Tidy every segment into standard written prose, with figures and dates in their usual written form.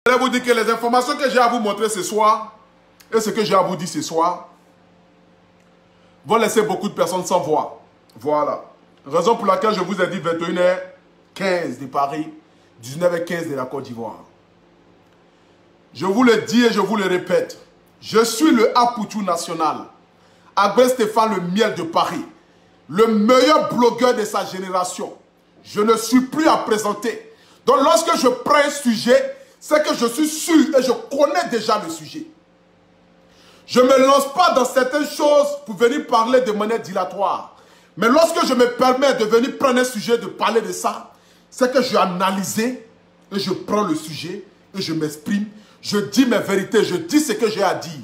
Je vais vous dire que les informations que j'ai à vous montrer ce soir et ce que j'ai à vous dire ce soir vont laisser beaucoup de personnes sans voix. Voilà. Raison pour laquelle je vous ai dit 21h15 de Paris, 19h15 de la Côte d'Ivoire. Je vous le dis et je vous le répète. Je suis le Apoutou national. Albert Stéphane le miel de Paris. Le meilleur blogueur de sa génération. Je ne suis plus à présenter. Donc lorsque je prends un sujet, c'est que je suis sûr et je connais déjà le sujet. Je ne me lance pas dans certaines choses pour venir parler de manière dilatoire. Mais lorsque je me permets de venir prendre un sujet, de parler de ça, c'est que j'ai analysé et je prends le sujet et je m'exprime. Je dis mes vérités, je dis ce que j'ai à dire.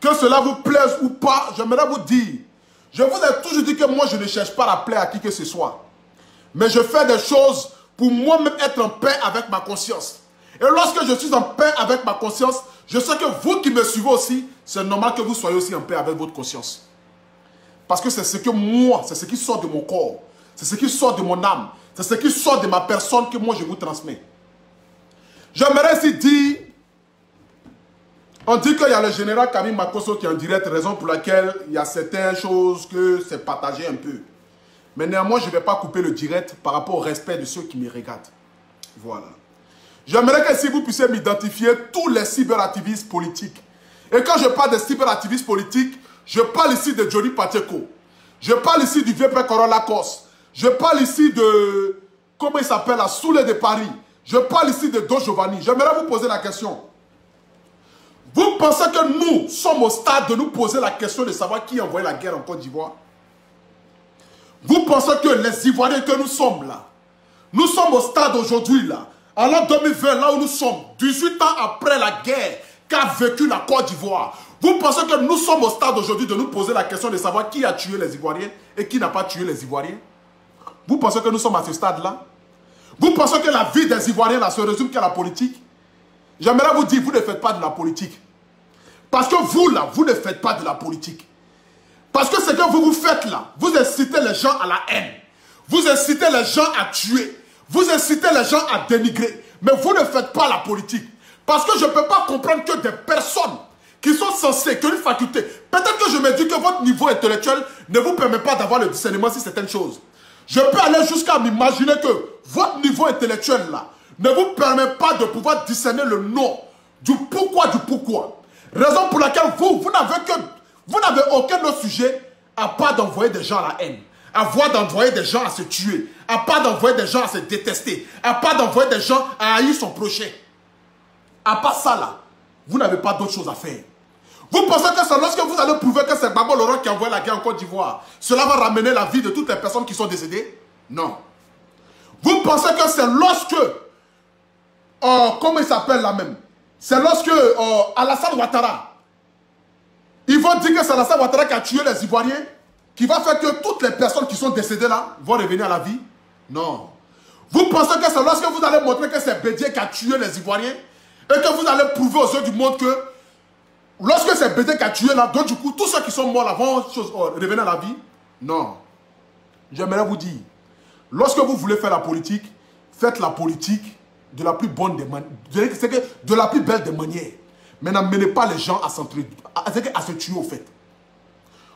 Que cela vous plaise ou pas, j'aimerais vous dire. Je vous ai toujours dit que moi, je ne cherche pas à plaire à qui que ce soit. Mais je fais des choses pour moi-même être en paix avec ma conscience. Et lorsque je suis en paix avec ma conscience, je sais que vous qui me suivez aussi, c'est normal que vous soyez aussi en paix avec votre conscience. Parce que c'est ce que moi, c'est ce qui sort de mon corps, c'est ce qui sort de mon âme, c'est ce qui sort de ma personne que moi je vous transmets. J'aimerais aussi dire, on dit qu'il y a le général Camille Makosso qui est en direct, raison pour laquelle il y a certaines choses que c'est partagé un peu. Mais néanmoins, je ne vais pas couper le direct par rapport au respect de ceux qui me regardent. Voilà. J'aimerais que si vous puissiez m'identifier tous les cyberactivistes politiques. Et quand je parle de cyberactivistes politiques, je parle ici de Johnny Pacheco. Je parle ici du vieux père Corolla Lacoste. Je parle ici de, comment il s'appelle, la Soule de Paris. Je parle ici de Don Giovanni. J'aimerais vous poser la question. Vous pensez que nous sommes au stade de nous poser la question de savoir qui a envoyé la guerre en Côte d'Ivoire? Vous pensez que les Ivoiriens que nous sommes là, nous sommes au stade aujourd'hui là, en l'an 2020, là où nous sommes, 18 ans après la guerre qu'a vécu la Côte d'Ivoire, vous pensez que nous sommes au stade aujourd'hui de nous poser la question de savoir qui a tué les Ivoiriens et qui n'a pas tué les Ivoiriens? Vous pensez que nous sommes à ce stade-là? Vous pensez que la vie des Ivoiriens là se résume qu'à la politique? J'aimerais vous dire, vous ne faites pas de la politique. Parce que vous là, vous ne faites pas de la politique. Parce que ce que vous faites là, vous incitez les gens à la haine. Vous incitez les gens à tuer. Vous incitez les gens à dénigrer. Mais vous ne faites pas la politique. Parce que je ne peux pas comprendre que des personnes qui sont censées, qui ont une faculté, peut-être que je me dis que votre niveau intellectuel ne vous permet pas d'avoir le discernement sur certaines choses. Je peux aller jusqu'à m'imaginer que votre niveau intellectuel là ne vous permet pas de pouvoir discerner le nom du pourquoi du pourquoi. Raison pour laquelle vous n'avez aucun autre sujet à part d'envoyer des gens à la haine, à part d'envoyer des gens à se tuer, à part d'envoyer des gens à se détester, à part d'envoyer des gens à haïr son prochain. À part ça là, vous n'avez pas d'autre chose à faire. Vous pensez que c'est lorsque vous allez prouver que c'est Gbagbo Laurent qui a envoyé la guerre en Côte d'Ivoire, cela va ramener la vie de toutes les personnes qui sont décédées? Non. Vous pensez que c'est lorsque, comment il s'appelle là même? C'est lorsque Alassane Ouattara, ils vont dire que c'est Alassane Ouattara qui a tué les Ivoiriens, qui va faire que toutes les personnes qui sont décédées là vont revenir à la vie? Non. Vous pensez que c'est lorsque vous allez montrer que c'est Bédié qui a tué les Ivoiriens et que vous allez prouver aux yeux du monde que lorsque c'est Bédié qui a tué là, donc du coup, tous ceux qui sont morts là vont revenir à la vie? Non. J'aimerais vous dire, lorsque vous voulez faire la politique, faites la politique de la plus bonne des manières, de la plus belle des manières. Mais n'amenez pas les gens à se tuer au fait.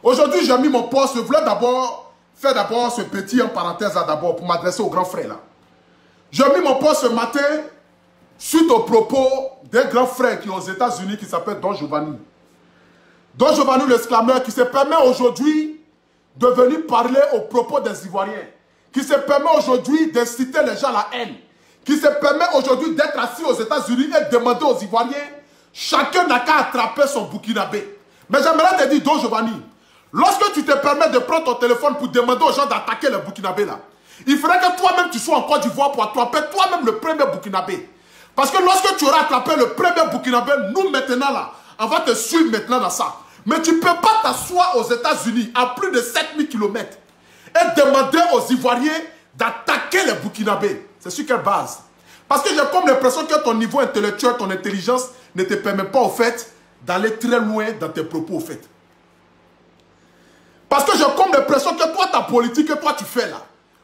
Aujourd'hui, j'ai mis mon poste. Je voulais faire d'abord ce petit en parenthèse là d'abord pour m'adresser aux grands frères là. J'ai mis mon poste ce matin suite aux propos d'un grand frère qui est aux États-Unis qui s'appelle Don Giovanni. Don Giovanni l'exclameur qui se permet aujourd'hui de venir parler aux propos des Ivoiriens. Qui se permet aujourd'hui d'inciter les gens à la haine. Qui se permet aujourd'hui d'être assis aux États-Unis et de demander aux Ivoiriens, chacun n'a qu'à attraper son burkinabé. Mais j'aimerais te dire, Don Giovanni, lorsque tu te permets de prendre ton téléphone pour demander aux gens d'attaquer le burkinabé là, il faudrait que toi-même tu sois en Côte d'Ivoire pour attraper toi-même le premier burkinabé. Parce que lorsque tu auras attrapé le premier burkinabé, nous maintenant là, on va te suivre maintenant dans ça. Mais tu ne peux pas t'asseoir aux États-Unis à plus de 7000 km et demander aux Ivoiriens d'attaquer les burkinabés. C'est sur quelle base? Parce que j'ai comme l'impression que ton niveau intellectuel, ton intelligence ne te permet pas au fait d'aller très loin dans tes propos au fait. Parce que j'ai comme l'impression que toi, ta politique que toi tu fais là,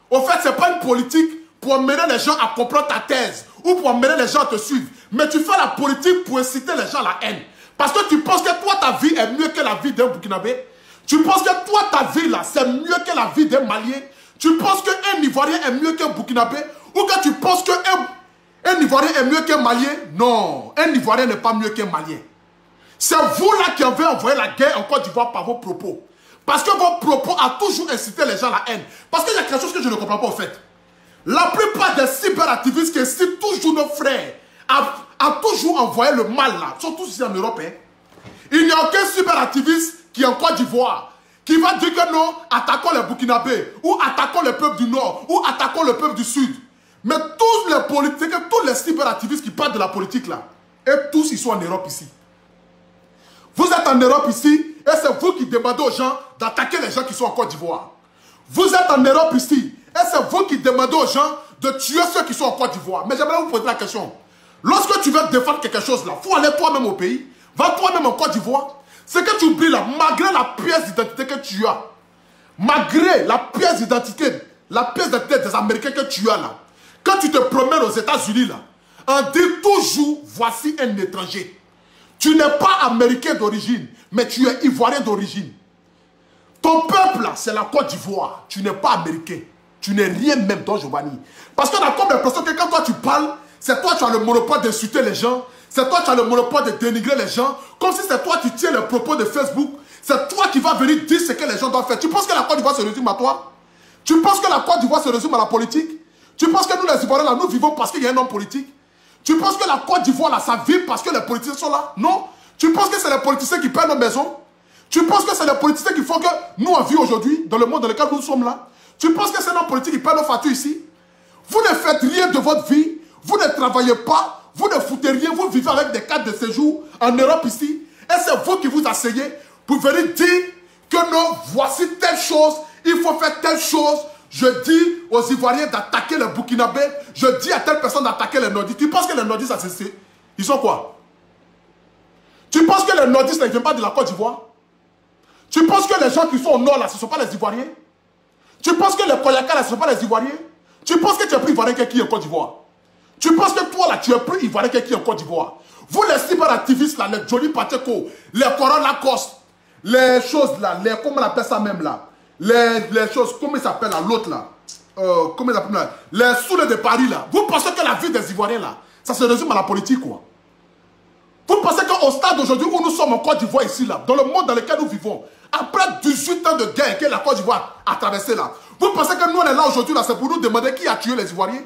au fait, ce n'est pas une politique pour amener les gens à comprendre ta thèse ou pour amener les gens à te suivre. Mais tu fais la politique pour inciter les gens à la haine. Parce que tu penses que toi, ta vie est mieux que la vie d'un Burkinabé. Tu penses que toi, ta vie là, c'est mieux que la vie d'un Malien. Tu penses qu'un Ivoirien est mieux qu'un Burkinabé. Ou que tu penses qu'un Ivoirien est mieux qu'un Malien. Non, un Ivoirien n'est pas mieux qu'un Malien. C'est vous là qui avez envoyé la guerre en Côte d'Ivoire par vos propos. Parce que vos propos ont toujours incité les gens à la haine. Parce qu'il y a quelque chose que je ne comprends pas au fait. La plupart des cyberactivistes qui incitent toujours nos frères à toujours envoyer le mal là, surtout ici en Europe. Hein. Il n'y a aucun cyberactiviste qui est en Côte d'Ivoire qui va dire que non, attaquons les Burkinabés, ou attaquons le peuple du Nord, ou attaquons le peuple du Sud. Mais tous les politiques, tous les cyberactivistes qui parlent de la politique là, et tous ils sont en Europe ici. Vous êtes en Europe ici, et c'est vous qui demandez aux gens d'attaquer les gens qui sont en Côte d'Ivoire. Vous êtes en Europe ici, et c'est vous qui demandez aux gens de tuer ceux qui sont en Côte d'Ivoire. Mais j'aimerais vous poser la question. Lorsque tu veux défendre quelque chose là, il faut aller toi-même au pays. Va toi-même en Côte d'Ivoire. Ce que tu oublies là, malgré la pièce d'identité que tu as, malgré la pièce d'identité des Américains que tu as là, quand tu te promènes aux États-Unis là, on dit toujours, voici un étranger. Tu n'es pas américain d'origine, mais tu es ivoirien d'origine. Ton peuple là, c'est la Côte d'Ivoire. Tu n'es pas américain. Tu n'es rien même, Don Giovanni. Parce qu'on a comme l'impression que quand toi tu parles, c'est toi qui as le monopole d'insulter les gens. C'est toi qui as le monopole de dénigrer les gens. Comme si c'est toi qui tiens les propos de Facebook. C'est toi qui vas venir dire ce que les gens doivent faire. Tu penses que la Côte d'Ivoire se résume à toi? Tu penses que la Côte d'Ivoire se résume à la politique? Tu penses que nous les Ivoiriens là, nous vivons parce qu'il y a un homme politique? Tu penses que la Côte d'Ivoire là, ça vit parce que les politiciens sont là? Non. Tu penses que c'est les politiciens qui perdent nos maisons? Tu penses que c'est les politiciens qui font que nous on vit aujourd'hui, dans le monde dans lequel nous sommes là? Tu penses que c'est nos politiques qui perdent nos factures ici? Vous ne faites rien de votre vie. Vous ne travaillez pas. Vous ne foutez rien, vous vivez avec des cartes de séjour en Europe ici. Et c'est vous qui vous asseyez pour venir dire que non, voici telle chose, il faut faire telle chose. Je dis aux Ivoiriens d'attaquer les Burkinabés. Je dis à telle personne d'attaquer les Nordistes. Tu penses que les Nordistes, ils sont quoi? Tu penses que les Nordistes ne viennent pas de la Côte d'Ivoire? Tu penses que les gens qui sont au Nord là, ce ne sont pas les Ivoiriens? Tu penses que les Koyaka là, ce ne sont pas les Ivoiriens? Tu penses que tu es plus Ivoirien que qui en Côte d'Ivoire? Tu penses que toi là, tu es plus Ivoirien que qui en Côte d'Ivoire? Vous les cyberactivistes là, les Johnny Pacheco, les Coran Lacoste, les choses là, les, comment on appelle ça même là? Les choses, comment il s'appelle là, l'autre là? Comment il s'appelle là? Les soulets de Paris là. Vous pensez que la vie des Ivoiriens là, ça se résume à la politique quoi? Vous pensez qu'au stade d'aujourd'hui où nous sommes en Côte d'Ivoire ici là, dans le monde dans lequel nous vivons, après 18 ans de guerre que la Côte d'Ivoire a traversé là, vous pensez que nous on est là aujourd'hui là, c'est pour nous demander qui a tué les Ivoiriens?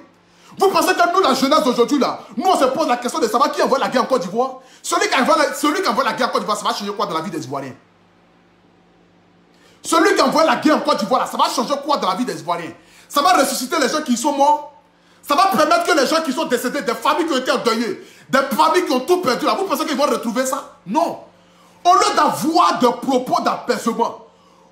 Vous pensez que nous, la jeunesse d'aujourd'hui, là, nous, on se pose la question de savoir qui envoie la guerre en Côte d'Ivoire? Celui qui envoie la guerre en Côte d'Ivoire, ça va changer quoi dans la vie des Ivoiriens? Celui qui envoie la guerre en Côte d'Ivoire, là, ça va changer quoi dans la vie des Ivoiriens? Ça va ressusciter les gens qui sont morts? Ça va permettre que les gens qui sont décédés, des familles qui ont été endeuillées, des familles qui ont tout perdu, là, vous pensez qu'ils vont retrouver ça? Non. Au lieu d'avoir des propos d'apaisement,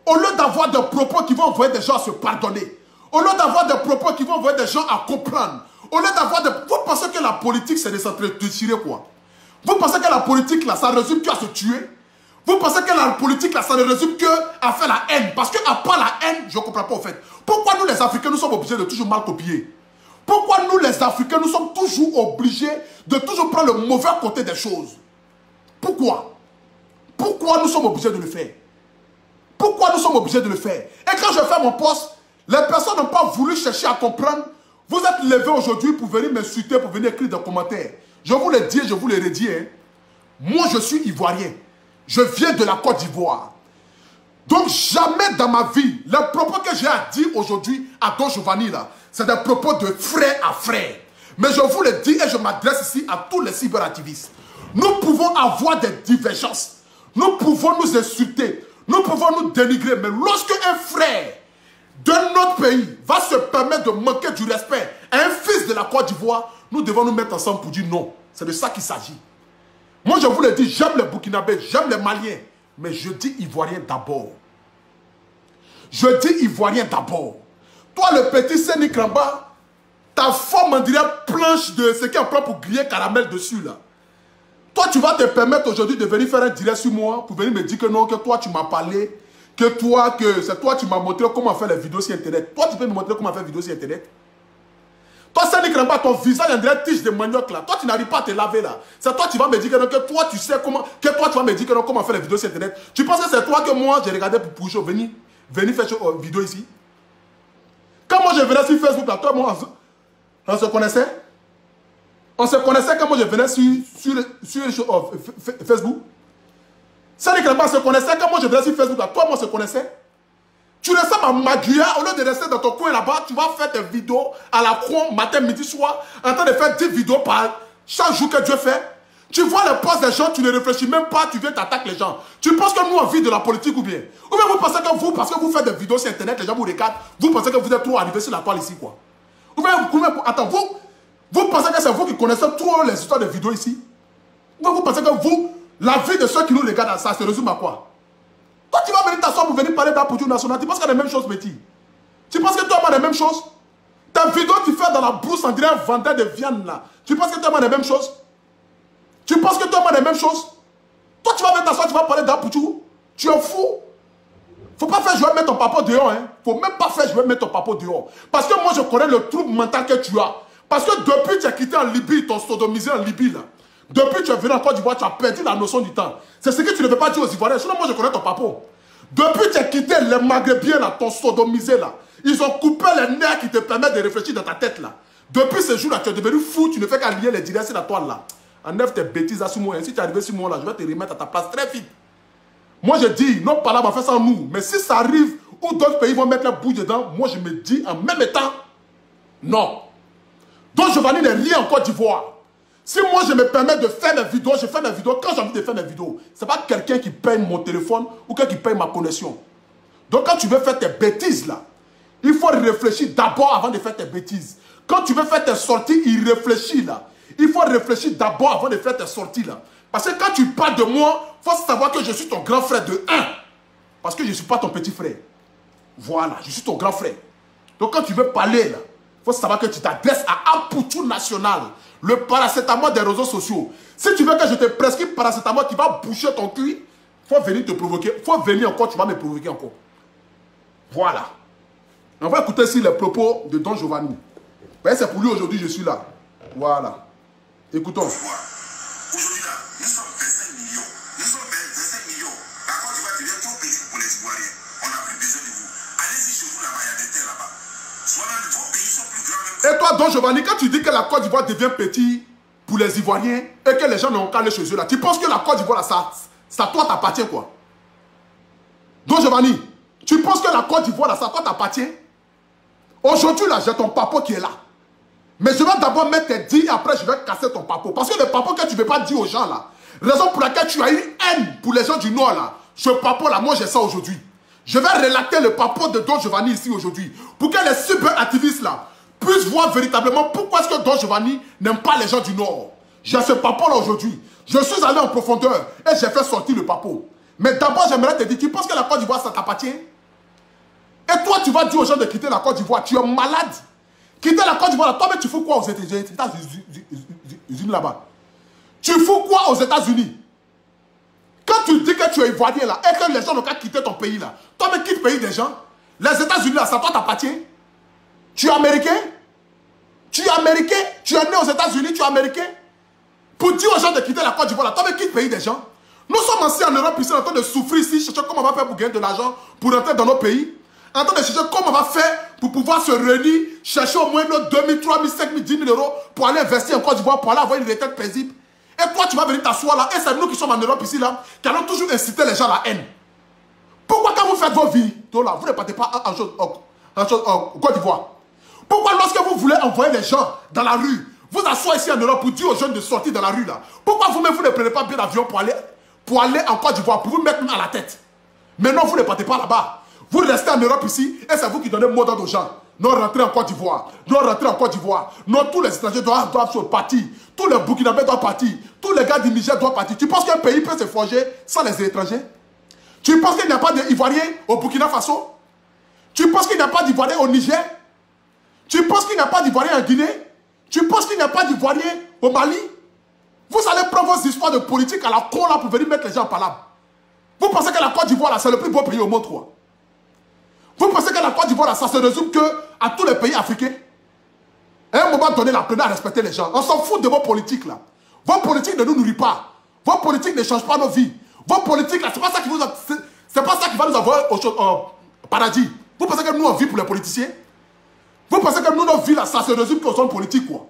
au lieu d'avoir des propos qui vont envoyer des gens à se pardonner, au lieu d'avoir des propos qui vont envoyer des gens à comprendre, au lieu d'avoir des... Vous pensez que la politique, c'est de s'entre-tirer quoi? Vous pensez que la politique, là, ça résume qu'à se tuer? Vous pensez que la politique, là, ça ne résume qu'à faire la haine? Parce qu'à part la haine, je ne comprends pas au fait. Pourquoi nous, les Africains, nous sommes obligés de toujours mal copier? Pourquoi nous, les Africains, nous sommes toujours obligés de toujours prendre le mauvais côté des choses? Pourquoi? Pourquoi nous sommes obligés de le faire? Pourquoi nous sommes obligés de le faire? Et quand je fais mon poste, les personnes n'ont pas voulu chercher à comprendre. Vous êtes levés aujourd'hui pour venir m'insulter, pour venir écrire des commentaires. Je vous le dis et je vous le redis. Hein. Moi, je suis ivoirien. Je viens de la Côte d'Ivoire. Donc, jamais dans ma vie, les propos que j'ai à dire aujourd'hui à Don Giovanni, là, c'est des propos de frère à frère. Mais je vous le dis et je m'adresse ici à tous les cyberactivistes. Nous pouvons avoir des divergences. Nous pouvons nous insulter. Nous pouvons nous dénigrer. Mais lorsque un frère de notre pays va se permettre de manquer du respect à un fils de la Côte d'Ivoire, nous devons nous mettre ensemble pour dire non. C'est de ça qu'il s'agit. Moi, je vous le dis, j'aime les Burkinabés, j'aime les Maliens, mais je dis Ivoirien d'abord. Je dis Ivoirien d'abord. Toi, le petit Séni Kramba, ta forme, on dirait planche de ce qui est en plan pour griller caramel dessus, là. Toi, tu vas te permettre aujourd'hui de venir faire un direct sur moi pour venir me dire que non, que toi, tu m'as parlé, que c'est toi, tu m'as montré comment faire les vidéos sur Internet. Toi, tu peux me montrer comment faire les vidéos sur Internet. Toi, Sani Kramba, ton visage, on dirait tige de manioc là. Toi, tu n'arrives pas à te laver là. C'est toi, tu vas me dire que toi, tu sais comment. Que toi, tu vas me dire comment faire les vidéos sur Internet. Tu penses que c'est toi que moi, j'ai regardé pour Poucho venir faire une vidéo ici. Quand moi, je venais sur Facebook là, toi, moi, on se connaissait. On se connaissait quand moi, je venais sur Facebook. Sani Kramba se connaissait quand moi, je venais sur Facebook là. Toi, moi, on se connaissait. Tu restes à Maguia, au lieu de rester dans ton coin là-bas, tu vas faire tes vidéos à la con, matin, midi, soir, en train de faire 10 vidéos par chaque jour que Dieu fait. Tu vois les posts des gens, tu ne réfléchis même pas, tu viens t'attaquer les gens. Tu penses que nous, on vit de la politique ou bien? Ou bien vous pensez que vous, parce que vous faites des vidéos sur Internet, les gens vous regardent, vous pensez que vous êtes trop arrivé sur la toile ici, quoi. Ou bien, attends, vous pensez que c'est vous qui connaissez trop les histoires de vidéos ici? Ou bien vous pensez que vous, la vie de ceux qui nous regardent, ça se résume à quoi? Toi, tu vas venir t'asseoir pour venir parler d'un politique national. Tu penses qu'il y a les mêmes choses, Métis? Tu penses que toi, tu as les mêmes choses? Ta vidéo, tu fais dans la brousse, on dirait un vendeur de viande là. Tu penses que toi, tu as les mêmes choses? Tu penses que toi, tu as les mêmes choses? Toi, tu vas venir t'asseoir, tu vas parler d'un Poutou. Tu es fou. Faut pas faire jouer mettre ton papa dehors. Hein. Faut même pas faire jouer mettre ton papa dehors. Parce que moi, je connais le trouble mental que tu as. Parce que depuis que tu as quitté en Libye, ton sodomisé en Libye là. Depuis que tu es venu en Côte d'Ivoire, tu as perdu la notion du temps. C'est ce que tu ne veux pas dire aux Ivoiriens. Sinon, moi, je connais ton papa. Depuis que tu as quitté les Maghrébiens, là, ton sodomisé, là, ils ont coupé les nerfs qui te permettent de réfléchir dans ta tête, là. Depuis ce jour-là, tu es devenu fou. Tu ne fais qu'à lier les directs sur la toile, là. Enlève tes bêtises à ce moment. Si tu es arrivé sur moi, là, je vais te remettre à ta place très vite. Moi, je dis, non, pas là, on va faire ça nous. Mais si ça arrive, où d'autres pays vont mettre la bouche dedans, moi, je me dis en même temps, non. Donc, Giovanni n'est rien en Côte d'Ivoire. Si moi je me permets de faire mes vidéos, je fais mes vidéos quand j'ai envie de faire mes vidéos. Ce n'est pas quelqu'un qui paye mon téléphone ou quelqu'un qui paye ma connexion. Donc quand tu veux faire tes bêtises là, il faut réfléchir d'abord avant de faire tes bêtises. Quand tu veux faire tes sorties, il réfléchit là. Il faut réfléchir d'abord avant de faire tes sorties là. Parce que quand tu parles de moi, il faut savoir que je suis ton grand frère de 1. Parce que je ne suis pas ton petit frère. Voilà, je suis ton grand frère. Donc quand tu veux parler là, il faut savoir que tu t'adresses à un Poutou national. Le paracétamol des réseaux sociaux. Si tu veux que je te prescrive paracétamol qui va boucher ton cul, il faut venir te provoquer. Il faut venir encore, tu vas me provoquer encore. Voilà. On va écouter ici les propos de Don Giovanni. C'est pour lui aujourd'hui, je suis là. Voilà. Écoutons. Aujourd'hui là, nous sommes 25 millions. Nous sommes 25 millions. La Côte d'Ivoire devient trop petit pour les Ivoiriens. On n'a plus besoin de vous. Allez-y chez vous là-bas, il y a des terres là-bas. Soit là, vos pays sont plus grands. Et toi, Don Giovanni, quand tu dis que la Côte d'Ivoire devient petit pour les Ivoiriens et que les gens n'ont qu'à aller chez eux là, tu penses que la Côte d'Ivoire, ça toi t'appartient quoi? Don Giovanni, tu penses que la Côte d'Ivoire, ça toi t'appartient? Aujourd'hui là, j'ai ton papa qui est là. Mais je vais d'abord mettre tes dits et après je vais casser ton papa. Parce que le papa que tu ne veux pas dire aux gens là, raison pour laquelle tu as une haine pour les gens du Nord là, ce papa là, moi j'ai ça aujourd'hui. Je vais relater le papa de Don Giovanni ici aujourd'hui. Pour que les super activistes là puissent voir véritablement pourquoi est-ce que Don Giovanni n'aime pas les gens du Nord. J'ai ce papa là aujourd'hui. Je suis allé en profondeur et j'ai fait sortir le papa. Mais d'abord j'aimerais te dire, tu penses que la Côte d'Ivoire ça t'appartient? Et toi tu vas dire aux gens de quitter la Côte d'Ivoire, tu es malade. Quitter la Côte d'Ivoire, toi mais tu fous quoi aux États-Unis là-bas? Tu fous quoi aux États-Unis? Quand tu dis que tu es ivoirien là, et que les gens n'ont qu'à quitter ton pays là, toi mais quitte le pays des gens, les États-Unis là, ça toi t'appartient? Tu es américain? Tu es américain? Tu es né aux États-Unis, tu es américain? Pour dire aux gens de quitter la Côte d'Ivoire là, toi mais quitte le pays des gens. Nous sommes ici en Europe, ici en train de souffrir ici, chercher comment on va faire pour gagner de l'argent, pour rentrer dans nos pays. En train de chercher comment on va faire pour pouvoir se réunir, chercher au moins nos 2 000, 3 000, 5 000, 10 000 euros pour aller investir en Côte d'Ivoire, pour aller avoir une retraite paisible. Et toi, tu vas venir t'asseoir là, et c'est nous qui sommes en Europe ici là, qui allons toujours inciter les gens à la haine. Pourquoi quand vous faites vos vies, là, vous ne partez pas en Côte d'Ivoire? Pourquoi lorsque vous voulez envoyer les gens dans la rue, vous asseoir ici en Europe pour dire aux jeunes de sortir dans la rue là? Pourquoi vous-même vous ne prenez pas bien l'avion pour aller en Côte d'Ivoire, pour vous mettre à la tête? Mais non, vous ne partez pas là-bas. Vous restez en Europe ici et c'est vous qui donnez mot d'ordre aux gens. Non, rentrez en Côte d'Ivoire. Non, rentrez en Côte d'Ivoire. Non, tous les étrangers doivent partir. Tous les Burkinabés doivent partir. Tous les gars du Niger doivent partir. Tu penses qu'un pays peut se forger sans les étrangers? Tu penses qu'il n'y a pas d'Ivoiriens au Burkina Faso? Tu penses qu'il n'y a pas d'Ivoiriens au Niger? Tu penses qu'il n'y a pas d'Ivoiriens en Guinée? Tu penses qu'il n'y a pas d'Ivoiriens au Mali? Vous allez prendre vos histoires de politique à la con là pour venir mettre les gens en palabre. Vous pensez que la Côte d'Ivoire là c'est le plus beau pays au monde quoi? Vous pensez que la Côte d'Ivoire, ça se résume que à tous les pays africains? À un moment donné, apprenez à respecter les gens. On s'en fout de vos politiques là. Vos politiques ne nous nourrissent pas. Vos politiques ne changent pas nos vies. Vos politiques là, c'est pas ça qui va nous avoir au paradis. Vous pensez que nous on vit pour les politiciens? Vous pensez que nous, nos vies là, ça se résume qu'aux zones politiques quoi?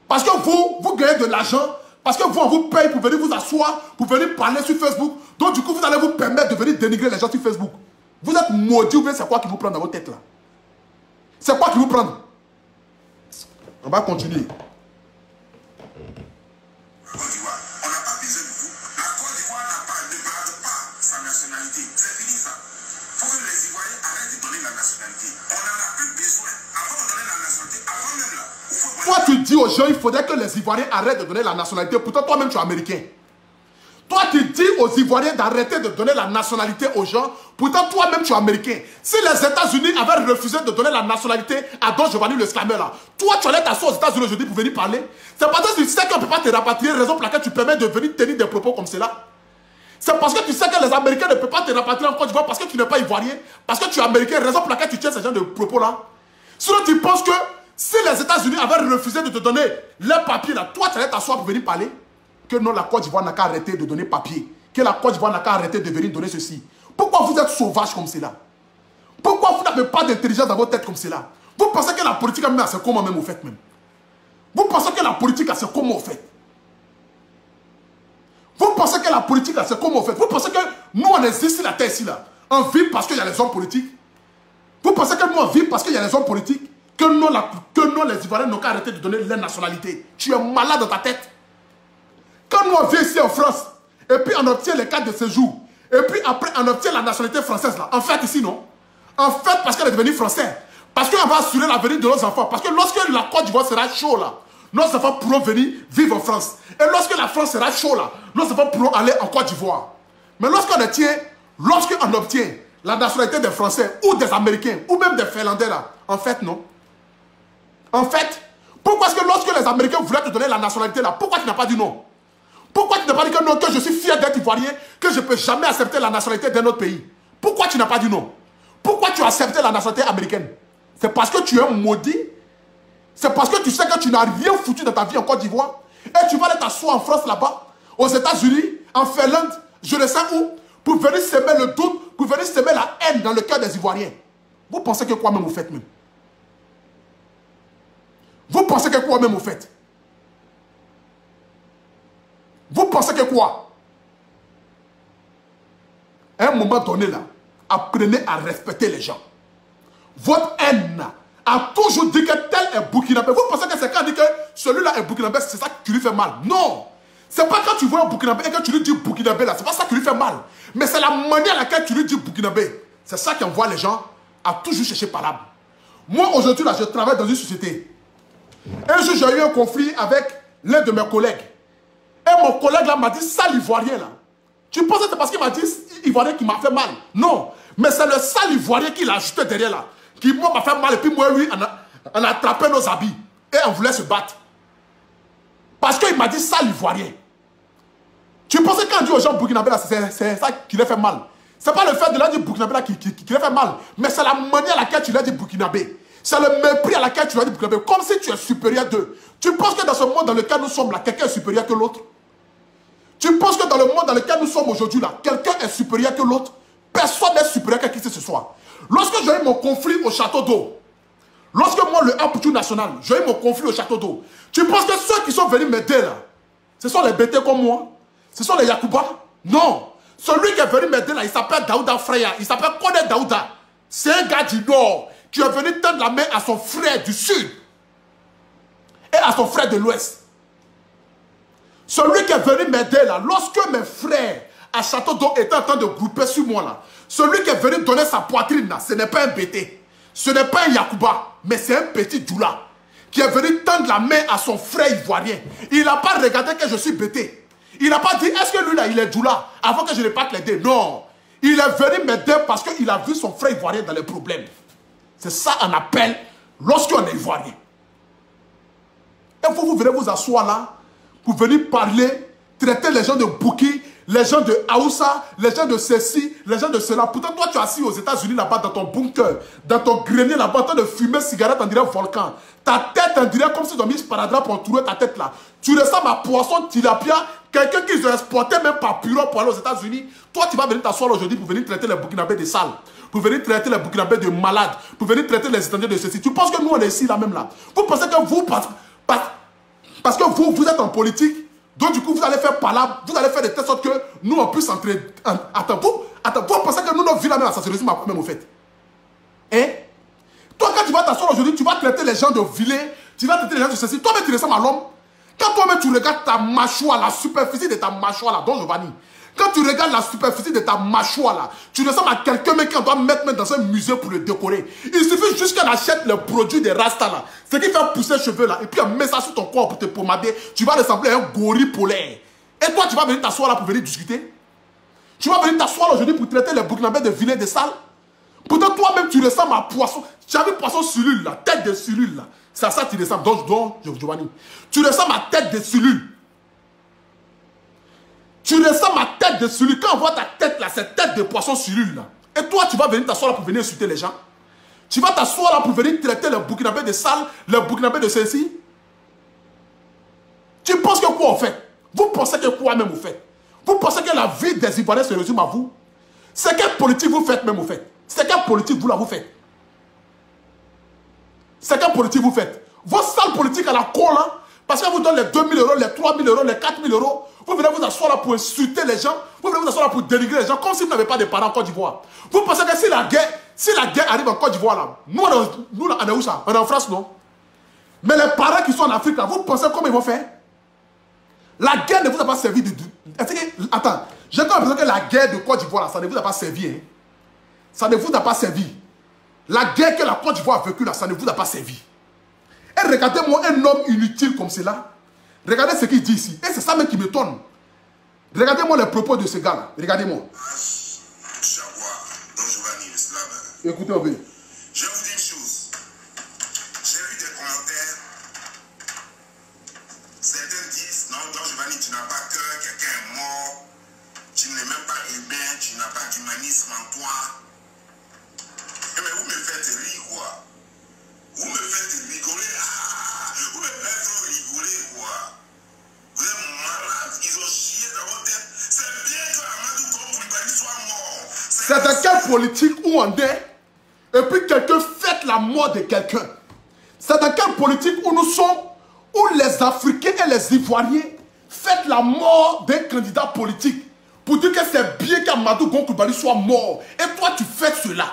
Parce que vous gagnez de l'argent, parce que vous, on vous paye pour venir vous asseoir, pour venir parler sur Facebook. Donc du coup, vous allez vous permettre de venir dénigrer les gens sur Facebook. Vous êtes maudits ou bien c'est quoi qui vous prend dans votre tête là? C'est quoi qui vous prend? On va continuer. Côte d'Ivoire, on n'a pas besoin de vous. La Côte d'Ivoire ne garde pas sa nationalité. C'est fini ça. Il faut que les Ivoiriens arrêtent de donner la nationalité. On n'en a plus besoin. Avant de donner la nationalité, avant même là, il faut... Toi, tu dis aux gens, il faudrait que les Ivoiriens arrêtent de donner la nationalité. Pourtant, toi-même, tu es américain. Toi, tu dis aux Ivoiriens d'arrêter de donner la nationalité aux gens. Pourtant, toi-même, tu es américain. Si les États-Unis avaient refusé de donner la nationalité à Don Giovanni le Scammer là, toi, tu allais t'asseoir aux États-Unis aujourd'hui pour venir parler. C'est parce que tu sais qu'on ne peut pas te rapatrier, raison pour laquelle tu permets de venir tenir des propos comme cela. C'est parce que tu sais que les Américains ne peuvent pas te rapatrier en Côte d'Ivoire parce que tu n'es pas Ivoirien, parce que tu es américain, raison pour laquelle tu tiens ce genre de propos là. Sinon, tu penses que si les États-Unis avaient refusé de te donner les papiers là, toi, tu allais t'asseoir pour venir parler. Que non, la Côte d'Ivoire n'a qu'à arrêter de donner papier. Que la Côte d'Ivoire n'a qu'à arrêter de venir donner ceci. Pourquoi vous êtes sauvage comme cela? Pourquoi vous n'avez pas d'intelligence dans votre tête comme cela? Vous pensez que la politique, c'est comment même vous faites même? Vous pensez que la politique, c'est comment vous faites? Vous pensez que la politique, c'est comment vous faites? Vous pensez que nous, on existe sur la terre ici, là? On vit parce qu'il y a les hommes politiques? Vous pensez que nous, on vit parce qu'il y a les hommes politiques? Que non, les Ivoiriens n'ont qu'à arrêter de donner leur nationalité? Tu es malade dans ta tête. Quand nous on vient ici en France, et puis on obtient les cartes de séjour, et puis après on obtient la nationalité française là, en fait ici non. En fait parce qu'elle est devenue française. Parce qu'on va assurer l'avenir de nos enfants. Parce que lorsque la Côte d'Ivoire sera chaud là, nos enfants pourront venir vivre en France. Et lorsque la France sera chaud là, nos enfants pourront aller en Côte d'Ivoire. Mais lorsqu'on obtient la nationalité des Français, ou des Américains, ou même des Finlandais là, en fait non. En fait, pourquoi est-ce que lorsque les Américains voulaient te donner la nationalité là, pourquoi tu n'as pas dit non? Pourquoi tu n'as pas dit que non, que je suis fier d'être Ivoirien, que je ne peux jamais accepter la nationalité d'un autre pays? Pourquoi tu n'as pas dit non? Pourquoi tu as accepté la nationalité américaine? C'est parce que tu es un maudit? C'est parce que tu sais que tu n'as rien foutu dans ta vie en Côte d'Ivoire? Et tu vas aller t'asseoir en France là-bas, aux États-Unis, en Finlande, je ne sais où, pour venir semer le doute, pour venir semer la haine dans le cœur des Ivoiriens. Vous pensez que quoi même vous faites même? Vous pensez que quoi même vous faites? Vous pensez que quoi? À un moment donné là, apprenez à respecter les gens. Votre haine a toujours dit que tel est burkinabé. Vous pensez que c'est quand on dit que celui-là est burkinabé, c'est ça qui lui fait mal? Non! C'est pas quand tu vois un burkinabé et que tu lui dis burkinabé là, c'est pas ça qui lui fait mal. Mais c'est la manière à laquelle tu lui dis burkinabé. C'est ça qui envoie les gens à toujours chercher palabre. Moi aujourd'hui là, je travaille dans une société. Un jour j'ai eu un conflit avec l'un de mes collègues. Et mon collègue là m'a dit, sale Ivoirien là. Tu penses que c'est parce qu'il m'a dit Ivoirien qui m'a fait mal? Non. Mais c'est le sale Ivoirien qui l'a ajouté derrière là. Qui moi m'a fait mal et puis moi lui on a attrapé nos habits. Et on voulait se battre. Parce qu'il m'a dit sale Ivoirien. Tu penses que quand on dit aux gens burkinabé là, c'est ça qui les fait mal? C'est pas le fait de leur dire burkinabé là qui les fait mal. Mais c'est la manière à laquelle tu leur dis burkinabé. C'est le mépris à laquelle tu leur dis burkinabé. Comme si tu es supérieur d'eux. Tu penses que dans ce monde dans lequel nous sommes là, quelqu'un est supérieur que l'autre? Tu penses que dans le monde dans lequel nous sommes aujourd'hui là, quelqu'un est supérieur que l'autre? Personne n'est supérieur que qui que ce soit. Lorsque j'ai eu mon conflit au château d'eau, lorsque moi le Apoutou national, j'ai eu mon conflit au château d'eau, tu penses que ceux qui sont venus m'aider là, ce sont les bêtés comme moi? Ce sont les Yakuba? Non. Celui qui est venu m'aider là, il s'appelle Daouda Freya, il s'appelle Kone Daouda. C'est un gars du Nord qui est venu tendre la main à son frère du Sud et à son frère de l'Ouest. Celui qui est venu m'aider là, lorsque mes frères à Château d'eau étaient en train de grouper sur moi là, celui qui est venu donner sa poitrine là, ce n'est pas un bété, ce n'est pas un Yakuba, mais c'est un petit Djoula qui est venu tendre la main à son frère ivoirien. Il n'a pas regardé que je suis bété. Il n'a pas dit, est-ce que lui là, il est Djoula avant que je ne parte l'aider. Non. Il est venu m'aider parce qu'il a vu son frère ivoirien dans les problèmes. C'est ça qu'on appelle lorsqu'on est ivoirien. Et vous venez vous asseoir là, pour venir parler, traiter les gens de bouquets, les gens de Aoussa, les gens de ceci, les gens de cela. Pourtant, toi, tu es assis aux États-Unis là-bas, dans ton bunker, dans ton grenier là-bas, en train de fumer cigarette, on dirait volcan. Ta tête, on dirait comme si ils ont mis sparadrap pour entourer ta tête là. Tu ressembles à poisson tilapia, quelqu'un qu'ils ont exporté même par Puro pour aller aux États-Unis. Toi, tu vas venir t'asseoir aujourd'hui pour venir traiter les Burkinabés de sales, pour venir traiter les Burkinabés de malades, pour venir traiter les étrangers de ceci. Tu penses que nous, on est ici là même là? Vous pensez que vous, parce que vous êtes en politique, donc du coup, vous allez faire par là, vous allez faire de telle sorte que nous, on puisse entrer. Attends, vous pensez que nous, nos villes, même, ça se résume à quoi même au fait? Hein? Toi, quand tu vas t'asseoir aujourd'hui, tu vas traiter les gens de vilés, tu vas traiter les gens de ceci. Toi-même, tu ressembles à l'homme. Quand toi-même, tu regardes ta mâchoire, la superficie de ta mâchoire là, dont Giovanni. Quand tu regardes la superficie de ta mâchoire là, tu ressembles à quelqu'un mais qu'on doit mettre dans un musée pour le décorer. Il suffit juste qu'elle achète le produit des Rasta là, ce qui fait pousser les cheveux là, et puis elle met ça sur ton corps pour te pomader, tu vas ressembler à un gorille polaire. Et toi, tu vas venir t'asseoir là pour venir discuter? Tu vas venir t'asseoir aujourd'hui pour traiter les Burkinabés de vilains de sales? Pourtant, toi-même, tu ressembles à poisson. Tu as vu poisson cellule là, tête de cellule là. C'est à ça que tu ressembles, donc Giovanni. Tu ressembles à tête de cellule. Tu ressembles à tête de cellule. Quand on voit ta tête là, c'est tête de poisson cellule là. Et toi, tu vas venir t'asseoir là pour venir insulter les gens. Tu vas t'asseoir là pour venir traiter les Burkinabés de sales, les Burkinabés de ceci. Tu penses que quoi on fait? Vous pensez que quoi même vous faites? Vous pensez que la vie des Ivoiriens se résume à vous? C'est quelle politique vous faites même vous faites? C'est quelle politique vous là vous faites? C'est quelle politique vous faites? Vos sales politiques à la con là, parce qu'on vous donne les 2000 euros, les 3000 euros, les 4000 euros, vous venez vous asseoir là pour insulter les gens, vous venez vous asseoir là pour dénigrer les gens, comme si vous n'avez pas de parents en Côte d'Ivoire. Vous pensez que si la guerre arrive en Côte d'Ivoire là, nous là, on est où ça? On est en France, non? Mais les parents qui sont en Afrique là, vous pensez comment ils vont faire? La guerre ne vous a pas servi de... Attends, j'ai quand même l'impression que la guerre de Côte d'Ivoire là, ça ne vous a pas servi, hein? Ça ne vous a pas servi. La guerre que la Côte d'Ivoire a vécue là, ça ne vous a pas servi. Et regardez-moi un homme inutile comme cela. Regardez ce qu'il dit ici. Et c'est ça même qui m'étonne. Regardez-moi les propos de ce gars là. Regardez-moi. Écoutez, on veut. Je vous dis une chose. J'ai vu des commentaires. Certains disent, non, Don Giovanni, tu n'as pas cœur, quelqu'un est mort. Tu n'es même pas humain, tu n'as pas d'humanisme en toi. Mais vous me faites rire, quoi. Vous me faites rigoler. Vous me faites rigoler, quoi. Vous êtes malade. Ils ont chié dans votre tête. C'est bien que Amadou Koulibaly soit mort. C'est dans quelle politique où on est et puis quelqu'un fête la mort de quelqu'un? C'est dans quelle politique où nous sommes, où les Africains et les Ivoiriens fêtent la mort d'un candidat politique pour dire que c'est bien qu'Amadou Koulibaly soit mort. Et toi, tu fais cela.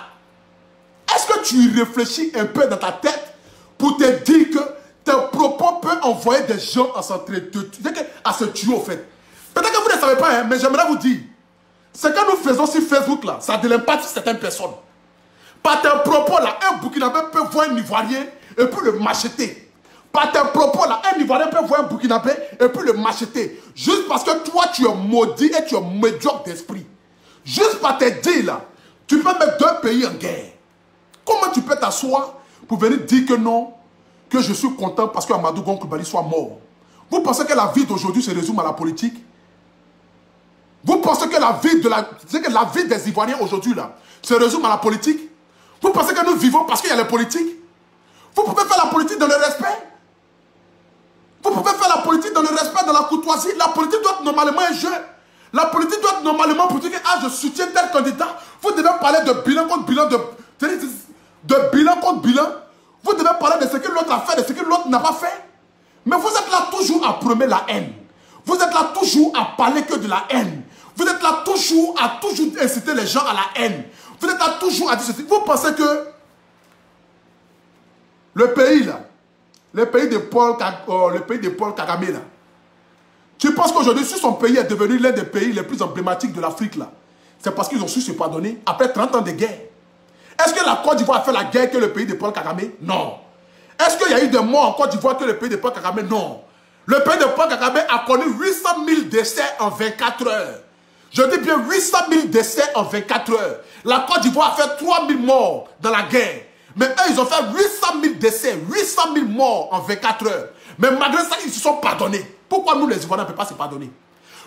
Est-ce que tu y réfléchis un peu dans ta tête pour te dire que tes propos peuvent envoyer des gens à se tuer au fait? Peut-être que vous ne savez pas, hein, mais j'aimerais vous dire, ce que nous faisons sur Facebook là, ça a de l'impact sur certaines personnes. Par tes propos là, un Burkinabé peut voir un Ivoirien et puis le macheter. Par tes propos là, un Ivoirien peut voir un Burkinabé et puis le macheter. Juste parce que toi tu es maudit et tu es médiocre d'esprit. Juste par tes dits là, tu peux mettre deux pays en guerre. Comment tu peux t'asseoir pour venir dire que non, que je suis content parce que Amadou Koulibaly soit mort? Vous pensez que la vie d'aujourd'hui se résume à la politique? Vous pensez que la vie des Ivoiriens aujourd'hui là se résume à la politique? Vous pensez que nous vivons parce qu'il y a les politiques? Vous pouvez faire la politique dans le respect? Vous pouvez faire la politique dans le respect, dans la courtoisie? La politique doit être normalement un jeu. La politique doit être normalement pour dire que je soutiens tel candidat. Vous devez parler de bilan contre bilan, de bilan contre bilan. Vous devez parler de ce que l'autre a fait, de ce que l'autre n'a pas fait. Mais vous êtes là toujours à prôner la haine. Vous êtes là toujours à parler que de la haine. Vous êtes là toujours à inciter les gens à la haine. Vous êtes là toujours à dire ceci. Vous pensez que le pays là, le pays de Paul Kagame là, tu penses qu'aujourd'hui, si son pays est devenu l'un des pays les plus emblématiques de l'Afrique là, c'est parce qu'ils ont su se pardonner après 30 ans de guerre. Est-ce que la Côte d'Ivoire a fait la guerre que le pays de Paul Kagame? Non. Est-ce qu'il y a eu des morts en Côte d'Ivoire que le pays de Paul Kagame? Non. Le pays de Paul Kagame a connu 800 000 décès en 24 heures. Je dis bien 800 000 décès en 24 heures. La Côte d'Ivoire a fait 3 000 morts dans la guerre. Mais eux, ils ont fait 800 000 décès, 800 000 morts en 24 heures. Mais malgré ça, ils se sont pardonnés. Pourquoi nous, les Ivoiriens, ne pouvons pas se pardonner?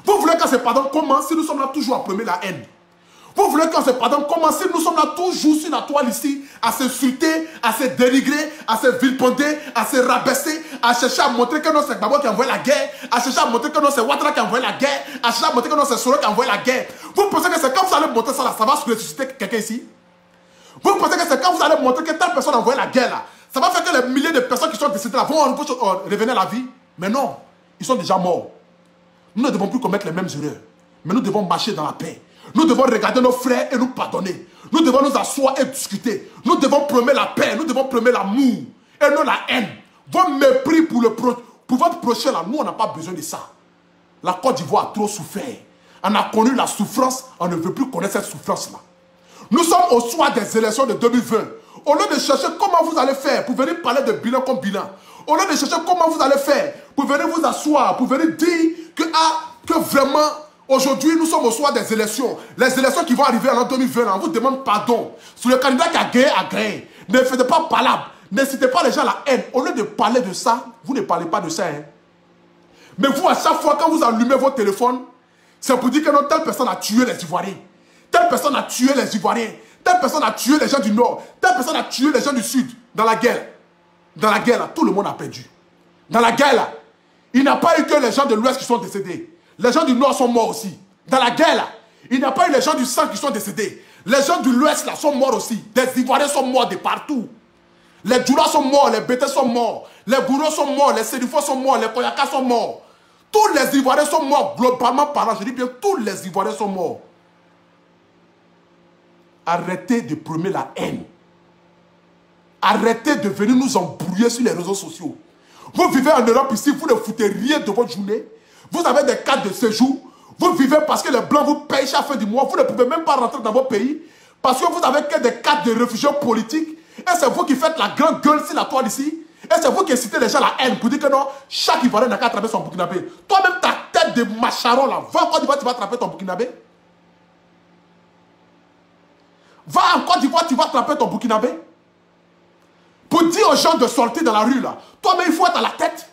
Vous voulez qu'on se pardonne comment si nous sommes là toujours à prôner la haine? Vous voulez qu'on se pardonne comment si nous sommes là toujours sur la toile ici, à s'insulter, à se dénigrer, à se vilipender, à se rabaisser, à chercher à montrer que non c'est Gbagbo qui a envoyé la guerre, à chercher à montrer que non c'est Ouattara qui a envoyé la guerre, à chercher à montrer que non c'est Soro qui a envoyé la guerre. Vous pensez que c'est comme ça allez montrer ça là, ça va ressusciter quelqu'un ici? Vous pensez que c'est quand vous allez montrer que telle personne a envoyé la guerre là, ça va faire que les milliers de personnes qui sont décédées là vont revenir à la vie? Mais non, ils sont déjà morts. Nous ne devons plus commettre les mêmes erreurs, mais nous devons marcher dans la paix. Nous devons regarder nos frères et nous pardonner. Nous devons nous asseoir et discuter. Nous devons prôner la paix, nous devons prôner l'amour et non la haine. Votre mépris pour votre prochain là, nous on n'a pas besoin de ça. La Côte d'Ivoire a trop souffert. On a connu la souffrance, on ne veut plus connaître cette souffrance là. Nous sommes au soir des élections de 2020. Au lieu de chercher comment vous allez faire pour venir parler de bilan comme bilan, au lieu de chercher comment vous allez faire pour venir vous asseoir, pour venir dire que vraiment aujourd'hui nous sommes au soir des élections. Les élections qui vont arriver en 2020, on vous demande pardon. Sur le candidat qui a gagné, a gagné. Ne faites pas palabre. N'incitez pas les gens à la haine. Au lieu de parler de ça, vous ne parlez pas de ça. Hein. Mais vous, à chaque fois, quand vous allumez votre téléphone, c'est pour dire que non, telle personne a tué les Ivoiriens. Telle personne a tué les Ivoiriens. Telle personne a tué les gens du Nord. Telle personne a tué les gens du Sud. Dans la guerre. Dans la guerre, là, tout le monde a perdu. Dans la guerre, là, il n'y a pas eu que les gens de l'Ouest qui sont décédés. Les gens du Nord sont morts aussi. Dans la guerre, là, il n'y a pas eu les gens du Centre qui sont décédés. Les gens de l'Ouest, là, sont morts aussi. Des Ivoiriens sont morts de partout. Les Djoula sont morts, les Bétés sont morts. Les Gouro sont morts, les Sédifos sont morts, les Koyaka sont morts. Tous les Ivoiriens sont morts, globalement parlant. Je dis bien, tous les Ivoiriens sont morts. Arrêtez de prôner la haine. Arrêtez de venir nous embrouiller sur les réseaux sociaux. Vous vivez en Europe ici, vous ne foutez rien de votre journée. Vous avez des cartes de séjour. Vous vivez parce que les Blancs vous payent chaque fin du mois. Vous ne pouvez même pas rentrer dans votre pays parce que vous avez que des cartes de réfugiés politiques. Et c'est vous qui faites la grande gueule sur la toile ici. Et c'est vous qui incitez les gens à la haine pour dire que non, chaque Ivoirien n'a qu'à attraper son Burkinabé. Toi-même, ta tête de macharon là, va en Côte d'Ivoire, tu vas attraper ton Burkinabé. Va en Côte d'Ivoire, tu vas attraper ton Burkinabé. Pour dire aux gens de sortir dans la rue là, toi-même, il faut être à la tête.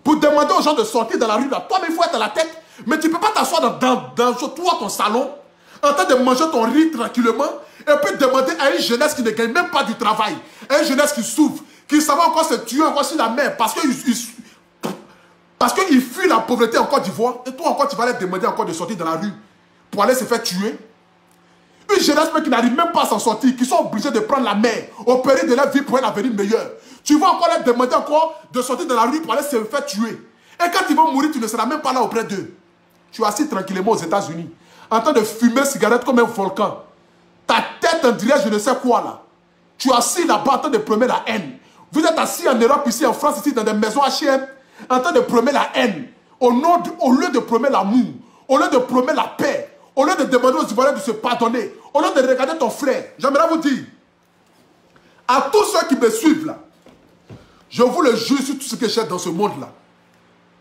Pour demander aux gens de sortir dans la rue là, toi-même, il faut être à la tête. Mais tu ne peux pas t'asseoir dans toi, ton salon, en train de manger ton riz tranquillement, et puis demander à une jeunesse qui ne gagne même pas du travail, à une jeunesse qui souffre, qui savait encore se tuer encore sur la mer, parce qu'il fuit la pauvreté en Côte d'Ivoire, et toi encore tu vas leur demander encore de sortir dans la rue, pour aller se faire tuer. Une jeunesse qui n'arrive même pas à s'en sortir, qui sont obligés de prendre la mer, au péril de leur vie pour un avenir meilleur. Tu vas encore leur demander encore de sortir dans la rue pour aller se faire tuer. Et quand ils vont mourir, tu ne seras même pas là auprès d'eux. Tu es assis tranquillement aux États-Unis, en train de fumer cigarette comme un volcan. Ta tête, on dirait je ne sais quoi là. Tu es assis là-bas en train de prôner la haine. Vous êtes assis en Europe, ici, en France, ici, dans des maisons H&M, en train de prôner la haine. Au lieu de prôner l'amour, au lieu de prôner la paix, au lieu de demander aux Ivoiriens de se pardonner, au lieu de regarder ton frère, j'aimerais vous dire, à tous ceux qui me suivent là, je vous le jure sur tout ce que j'ai dans ce monde-là.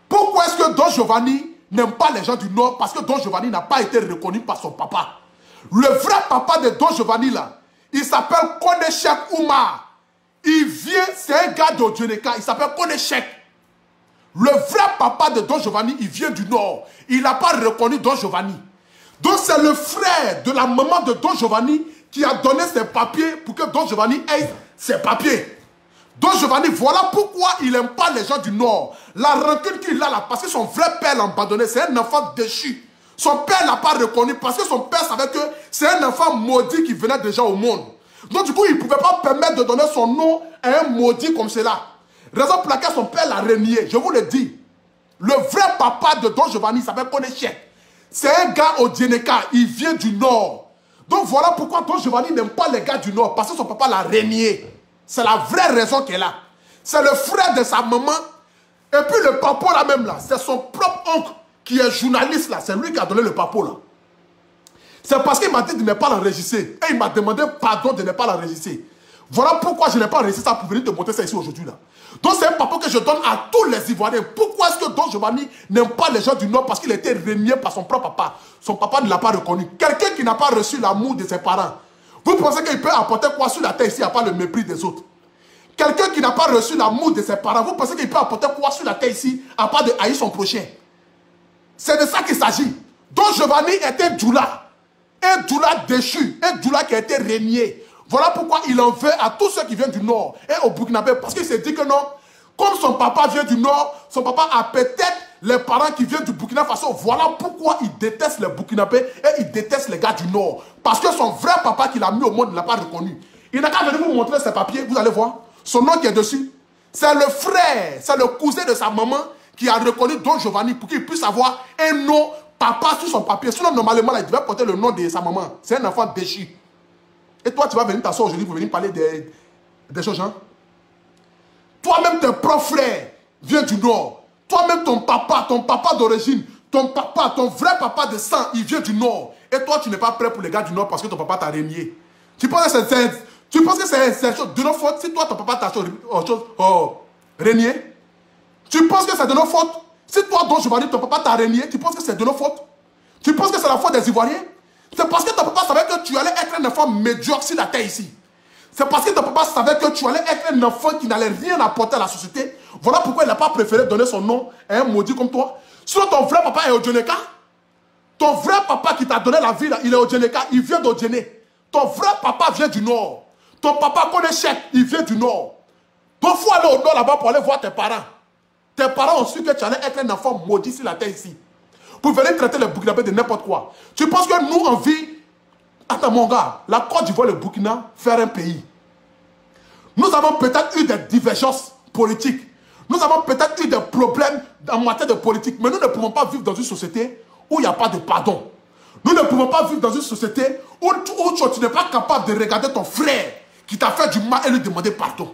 Pourquoi est-ce que Don Giovanni n'aime pas les gens du Nord? Parce que Don Giovanni n'a pas été reconnu par son papa. Le vrai papa de Don Giovanni là, il s'appelle Konechek Oumar. Il vient, c'est un gars d'Odjeneka, il s'appelle Konechek. Le vrai papa de Don Giovanni, il vient du Nord. Il n'a pas reconnu Don Giovanni. Donc c'est le frère de la maman de Don Giovanni qui a donné ses papiers pour que Don Giovanni ait ses papiers. Don Giovanni, voilà pourquoi il n'aime pas les gens du Nord. La rancune qu'il a là, parce que son vrai père l'a abandonné, c'est un enfant déchu. Son père ne l'a pas reconnu parce que son père savait que c'est un enfant maudit qui venait déjà au monde. Donc du coup, il ne pouvait pas permettre de donner son nom à un maudit comme cela. Raison pour laquelle son père l'a renié. Je vous le dis. Le vrai papa de Don Giovanni s'appelle Konechek. C'est un gars au Djeneka. Il vient du Nord. Donc voilà pourquoi Don Giovanni n'aime pas les gars du Nord. Parce que son papa l'a renié. C'est la vraie raison qu'elle a. C'est le frère de sa maman. Et puis le papa là même là, c'est son propre oncle qui est journaliste là. C'est lui qui a donné le papa là. C'est parce qu'il m'a dit de ne pas l'enregistrer. Et il m'a demandé pardon de ne pas l'enregistrer. Voilà pourquoi je n'ai pas réussi ça pour venir te montrer ça ici aujourd'hui là. Donc c'est un papa que je donne à tous les Ivoiriens. Pourquoi est-ce que Don Giovanni n'aime pas les gens du Nord? Parce qu'il a été renié par son propre papa. Son papa ne l'a pas reconnu. Quelqu'un qui n'a pas reçu l'amour de ses parents. Vous pensez qu'il peut apporter quoi sur la terre ici à part le mépris des autres? Quelqu'un qui n'a pas reçu l'amour de ses parents, vous pensez qu'il peut apporter quoi sur la terre ici à part de haïr son prochain? C'est de ça qu'il s'agit. Don Giovanni était Djoula. Un Djoula déchu. Un Djoula qui a été régné. Voilà pourquoi il en veut à tous ceux qui viennent du Nord et au Burkinabé. Parce qu'il s'est dit que non, comme son papa vient du Nord, son papa a peut-être les parents qui viennent du Burkina Faso. Voilà pourquoi il déteste les Burkinabés et il déteste les gars du Nord. Parce que son vrai papa qu'il a mis au monde ne l'a pas reconnu. Il n'a qu'à venir vous montrer ses papiers, vous allez voir. Son nom qui est dessus. C'est le frère, c'est le cousin de sa maman qui a reconnu Don Giovanni pour qu'il puisse avoir un nom papa sur son papier. Sinon, normalement, il devait porter le nom de sa maman. C'est un enfant déchu. Et toi, tu vas venir t'asseoir aujourd'hui pour venir parler des choses, hein? Toi-même, tes propres frères viennent du Nord. Toi-même, ton papa d'origine, ton vrai papa de sang, il vient du Nord. Et toi, tu n'es pas prêt pour les gars du Nord parce que ton papa t'a régné. Tu penses que c'est chose de nos fautes si toi, ton papa t'a régné? Tu penses que c'est de nos fautes? Si toi, Don Giovanni, ton papa t'a régné, tu penses que c'est de nos fautes? Tu penses que c'est la faute des Ivoiriens? C'est parce que ton papa savait que tu allais être un enfant médiocre sur la terre ici. C'est parce que ton papa savait que tu allais être un enfant qui n'allait rien apporter à la société. Voilà pourquoi il n'a pas préféré donner son nom à un maudit comme toi. Sinon, ton vrai papa est au Djeneka. Ton vrai papa qui t'a donné la vie, là, il est au Djeneka. Il vient d'au Djené. Ton vrai papa vient du Nord. Ton papa connaît Cheikh, il vient du Nord. Donc, il faut aller au Nord là-bas pour aller voir tes parents. Tes parents ont su que tu allais être un enfant maudit sur la terre ici. Pour venir traiter les Burkinabés de n'importe quoi. Tu penses que nous, on vit... Attends, mon gars, la Côte d'Ivoire et le Burkina, faire un pays. Nous avons peut-être eu des divergences politiques. Nous avons peut-être eu des problèmes en matière de politique. Mais nous ne pouvons pas vivre dans une société où il n'y a pas de pardon. Nous ne pouvons pas vivre dans une société où tu n'es pas capable de regarder ton frère qui t'a fait du mal et lui demander pardon.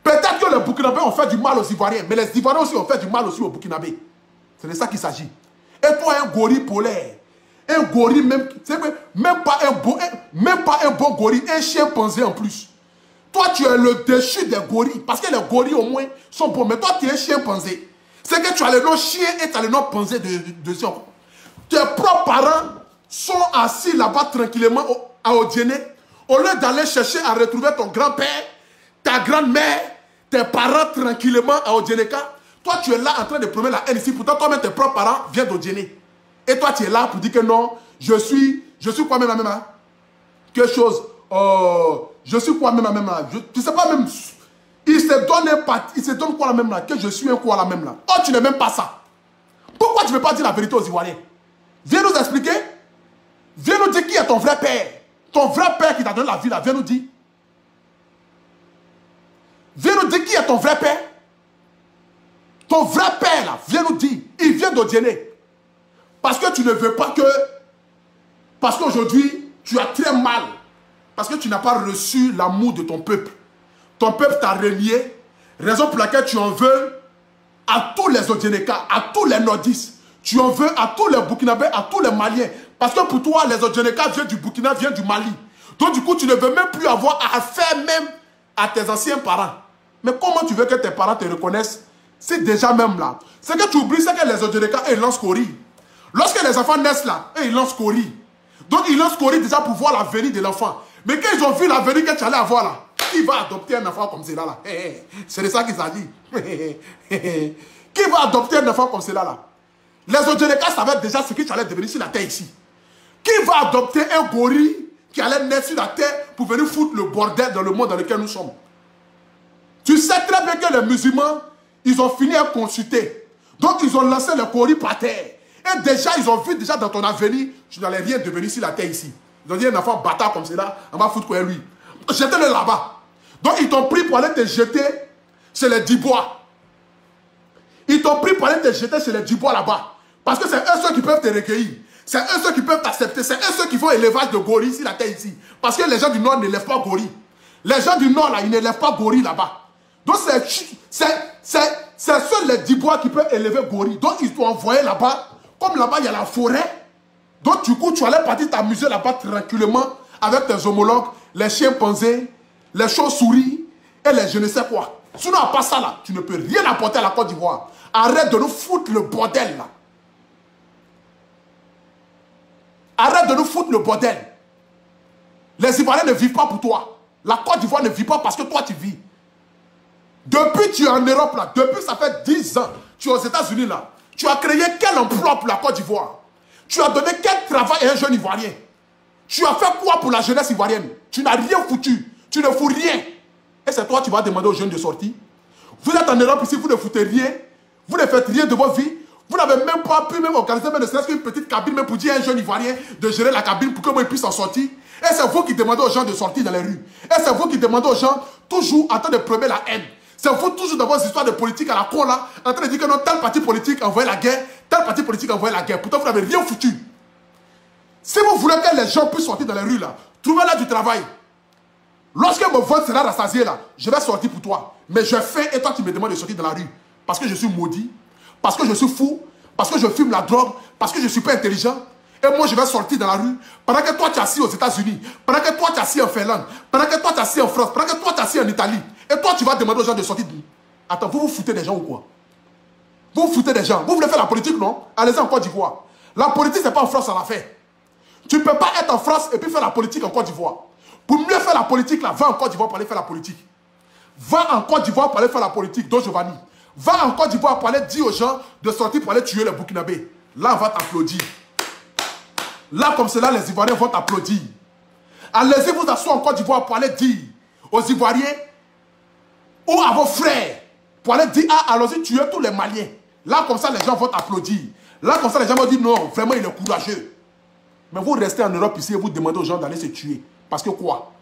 Peut-être que les Burkinabés ont fait du mal aux Ivoiriens, mais les Ivoiriens aussi ont fait du mal aussi aux Burkinabés. C'est de ça qu'il s'agit. Et toi, un gorille polaire, un gorille même pas un bon gorille, un chimpanzé en plus. Toi, tu es le déchu des gorilles, parce que les gorilles au moins sont bons, mais toi, tu es un chimpanzé. C'est que tu as le nom chien et tu as le nom panzé dessus. Tes propres parents sont assis là-bas tranquillement à Odiéné, au lieu d'aller chercher à retrouver ton grand-père, ta grand-mère, tes parents tranquillement à Odiénéka. Toi, tu es là en train de promener la haine ici. Pourtant, toi-même, tes propres parents viennent d'Odiéné. Et toi, tu es là pour dire que non, je suis quoi même, hein? Quelque chose. Je suis quoi même, là? Tu sais pas même. Il se donne quoi la même là? Que je suis un quoi la même là? Oh, tu n'es même pas ça. Pourquoi tu ne veux pas dire la vérité aux Ivoiriens? Viens nous expliquer. Viens nous dire qui est ton vrai père. Ton vrai père qui t'a donné la vie là. Viens nous dire. Viens nous dire qui est ton vrai père. Ton vrai père là, viens nous dire. Il vient d'Odiéné. Parce que tu ne veux pas que... Parce qu'aujourd'hui, tu as très mal. Parce que tu n'as pas reçu l'amour de ton peuple. Ton peuple t'a renié. Raison pour laquelle tu en veux à tous les Odiénékas, à tous les nordistes. Tu en veux à tous les Burkinabés, à tous les Maliens. Parce que pour toi, les Odiénékas viennent du Burkina, viennent du Mali. Donc du coup, tu ne veux même plus avoir affaire même à tes anciens parents. Mais comment tu veux que tes parents te reconnaissent? C'est déjà même là. Ce que tu oublies, c'est que les Odiénékas, ils lancent Kori. Lorsque les enfants naissent là, ils lancent Kori. Donc ils lancent Kori déjà pour voir l'avenir de l'enfant. Mais quand ils ont vu l'avenir que tu allais avoir là, qui va adopter un enfant comme cela là? C'est de ça qu'il s'agit. Qui va adopter un enfant comme cela là? Les Odiénékas savaient déjà ce que tu allais devenir sur la terre ici. Qui va adopter un gorille qui allait naître sur la terre pour venir foutre le bordel dans le monde dans lequel nous sommes? Tu sais très bien que les musulmans, ils ont fini à consulter. Donc ils ont lancé le gorilles par terre. Et déjà, ils ont vu déjà dans ton avenir, tu n'allais rien devenir sur la terre ici. Ils ont dit un enfant bâtard comme cela, on va foutre quoi lui. Jetez-le là-bas. Donc ils t'ont pris pour aller te jeter chez les Dubois. Ils t'ont pris pour aller te jeter chez les Dubois là-bas. Parce que c'est eux ceux qui peuvent te recueillir. C'est eux ceux qui peuvent t'accepter. C'est eux ceux qui font élevage de gorilles sur la terre ici. Parce que les gens du Nord n'élèvent pas gorilles. Les gens du Nord là, ils n'élèvent pas gorilles là-bas. Donc c'est seuls les Dubois qui peuvent élever gorilles. Donc ils t'ont envoyé là-bas. Comme là-bas il y a la forêt. Donc du coup tu allais partir t'amuser là-bas tranquillement avec tes homologues, les chimpanzés, les chauves-souris et les je ne sais quoi. Sinon à part ça là, tu ne peux rien apporter à la Côte d'Ivoire. Arrête de nous foutre le bordel là. Arrête de nous foutre le bordel. Les Ivoiriens ne vivent pas pour toi. La Côte d'Ivoire ne vit pas parce que toi tu vis. Depuis tu es en Europe là, depuis ça fait 10 ans, tu es aux États-Unis là. Tu as créé quel emploi pour la Côte d'Ivoire? Tu as donné quel travail à un jeune Ivoirien? Tu as fait quoi pour la jeunesse ivoirienne? Tu n'as rien foutu. Tu ne fous rien. Et c'est toi qui vas demander aux jeunes de sortir. Vous êtes en Europe ici, vous ne foutez rien. Vous ne faites rien de votre vie. Vous n'avez même pas pu organiser ne serait-ce qu'une petite cabine même pour dire à un jeune Ivoirien de gérer la cabine pour qu'il puisse en sortir. Et c'est vous qui demandez aux gens de sortir dans les rues. Et c'est vous qui demandez aux gens toujours en train de prôner la haine. C'est vous toujours dans vos histoires de politique à la con là, en train de dire que non, tel parti politique envoie la guerre, tel parti politique envoie la guerre. Pourtant, vous n'avez rien foutu. Si vous voulez que les gens puissent sortir dans les rues là, trouvez-là du travail. Lorsque mon vote sera rassasié là, je vais sortir pour toi. Mais je fais et toi tu me demandes de sortir dans la rue. Parce que je suis maudit, parce que je suis fou, parce que je fume la drogue, parce que je ne suis pas intelligent. Et moi je vais sortir dans la rue pendant que toi tu es assis aux États-Unis, pendant que toi tu es assis en Finlande, pendant que toi tu es assis en France, pendant que toi tu es assis en Italie. Et toi tu vas demander aux gens de sortir. Attends, vous vous foutez des gens ou quoi? Vous vous foutez des gens. Vous voulez faire la politique, non? Allez-y en Côte d'Ivoire. La politique, ce n'est pas en France à la fait. Tu ne peux pas être en France et puis faire la politique en Côte d'Ivoire. Pour mieux faire la politique, là, va en Côte d'Ivoire pour aller faire la politique. Va en Côte d'Ivoire pour aller faire la politique, Don Giovanni. Va en Côte d'Ivoire pour aller dire aux gens de sortir pour aller tuer les Burkinabés. Là, on va t'applaudir. Là, comme cela, les Ivoiriens vont t'applaudir. Allez-y vous asseoir en Côte d'Ivoire pour aller dire aux Ivoiriens ou à vos frères pour aller dire, ah, allons-y tuer tous les Maliens. Là, comme ça, les gens vont t'applaudir. Là, comme ça, les gens vont dire, non, vraiment, il est courageux. Mais vous restez en Europe ici et vous demandez aux gens d'aller se tuer. Parce que quoi?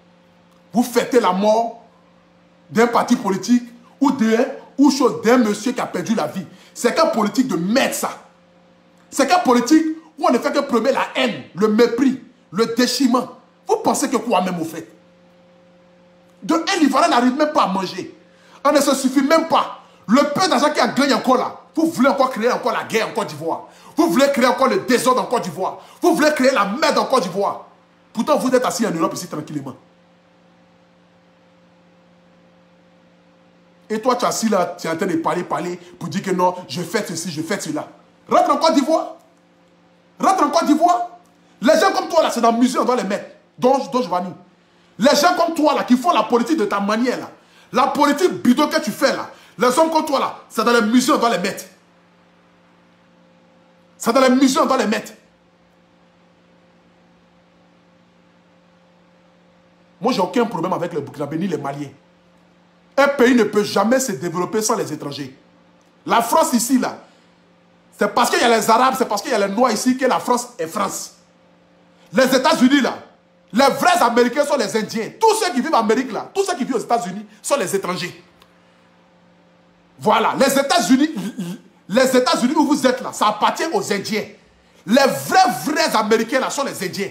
Vous fêtez la mort d'un parti politique ou d'un monsieur qui a perdu la vie. C'est qu'un politique de merde, ça. C'est qu'un politique où on ne fait que prôner la haine, le mépris, le déchirement. Vous pensez que quoi même au fait? De un Ivoirien n'arrive même pas à manger. On ne se suffit même pas. Le peu d'argent qui a gagné encore là, vous voulez encore créer encore la guerre en Côte d'Ivoire. Vous voulez créer encore le désordre en Côte d'Ivoire. Vous voulez créer la merde en Côte d'Ivoire. Pourtant, vous êtes assis en Europe ici tranquillement. Et toi, tu es assis là, tu es en train de parler pour dire que non, je fais ceci, je fais cela. Rentre en Côte d'Ivoire. Rentre en Côte d'Ivoire. Les gens comme toi là, c'est dans le musée, on doit les mettre. Don Giovanni. Les gens comme toi là, qui font la politique de ta manière là, la politique bidon que tu fais là, les hommes comme toi là, c'est dans les musées, on doit les mettre. C'est dans les musées, on doit les mettre. Moi, j'ai aucun problème avec les Burkinabés ni les Maliens. Un pays ne peut jamais se développer sans les étrangers. La France ici, là, c'est parce qu'il y a les Arabes, c'est parce qu'il y a les Noirs ici que la France est France. Les États-Unis, là, les vrais Américains sont les Indiens. Tous ceux qui vivent en Amérique, là, tous ceux qui vivent aux États-Unis sont les étrangers. Voilà, les États-Unis où vous êtes là, ça appartient aux Indiens. Les vrais Américains, là, sont les Indiens.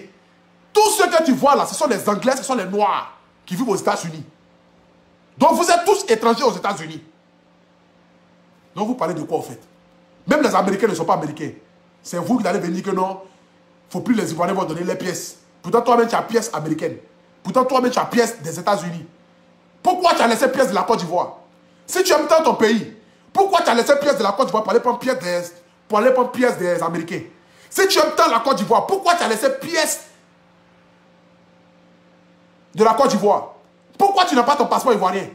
Tous ceux que tu vois là, ce sont les Anglais, ce sont les Noirs qui vivent aux États-Unis. Donc vous êtes tous étrangers aux États-Unis. Donc vous parlez de quoi en fait? Même les Américains ne sont pas Américains. C'est vous qui allez venir que non, il ne faut plus les Ivoiriens vont donner les pièces. Pourtant toi-même tu as pièces américaines. Pourtant toi-même tu as pièces des États-Unis. Pourquoi tu as laissé pièces de la Côte d'Ivoire? Si tu aimes tant ton pays, pourquoi tu as laissé pièces de la Côte d'Ivoire pour aller prendre pièces des Américains? Si tu aimes tant la Côte d'Ivoire, pourquoi tu as laissé pièces de la Côte d'Ivoire? Pourquoi tu n'as pas ton passeport ivoirien?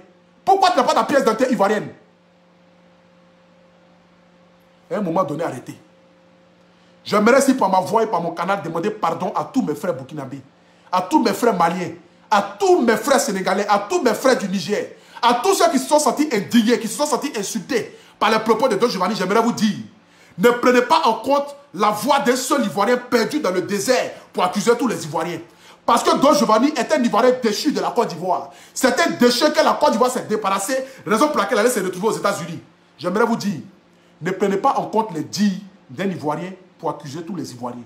Pourquoi tu n'as pas ta pièce d'identité ivoirienne? À un moment donné, arrêtez. J'aimerais, si par ma voix et par mon canal, demander pardon à tous mes frères burkinabés, à tous mes frères maliens, à tous mes frères sénégalais, à tous mes frères du Niger, à tous ceux qui se sont sentis indignés, qui se sont sentis insultés par les propos de Don Giovanni. J'aimerais vous dire, ne prenez pas en compte la voix d'un seul Ivoirien perdu dans le désert pour accuser tous les Ivoiriens. Parce que Don Giovanni est un Ivoirien déchu de la Côte d'Ivoire. C'est un déchet que la Côte d'Ivoire s'est débarrassée, raison pour laquelle elle s'est retrouvée aux États-Unis. J'aimerais vous dire, ne prenez pas en compte les dires d'un Ivoirien pour accuser tous les Ivoiriens.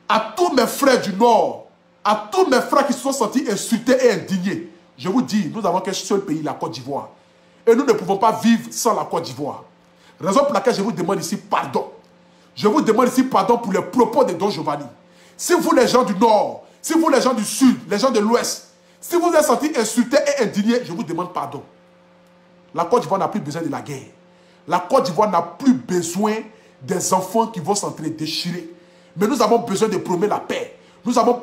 À tous mes frères du Nord, à tous mes frères qui se sont sentis insultés et indignés, je vous dis, nous avons qu'un seul pays, la Côte d'Ivoire. Et nous ne pouvons pas vivre sans la Côte d'Ivoire. Raison pour laquelle je vous demande ici pardon. Je vous demande ici pardon pour les propos de Don Giovanni. Si vous, les gens du Nord, si vous, les gens du Sud, les gens de l'Ouest, si vous êtes sentis insultés et indignés, je vous demande pardon. La Côte d'Ivoire n'a plus besoin de la guerre. La Côte d'Ivoire n'a plus besoin des enfants qui vont s'entrer déchirer. Mais nous avons besoin de prôner la paix. Nous avons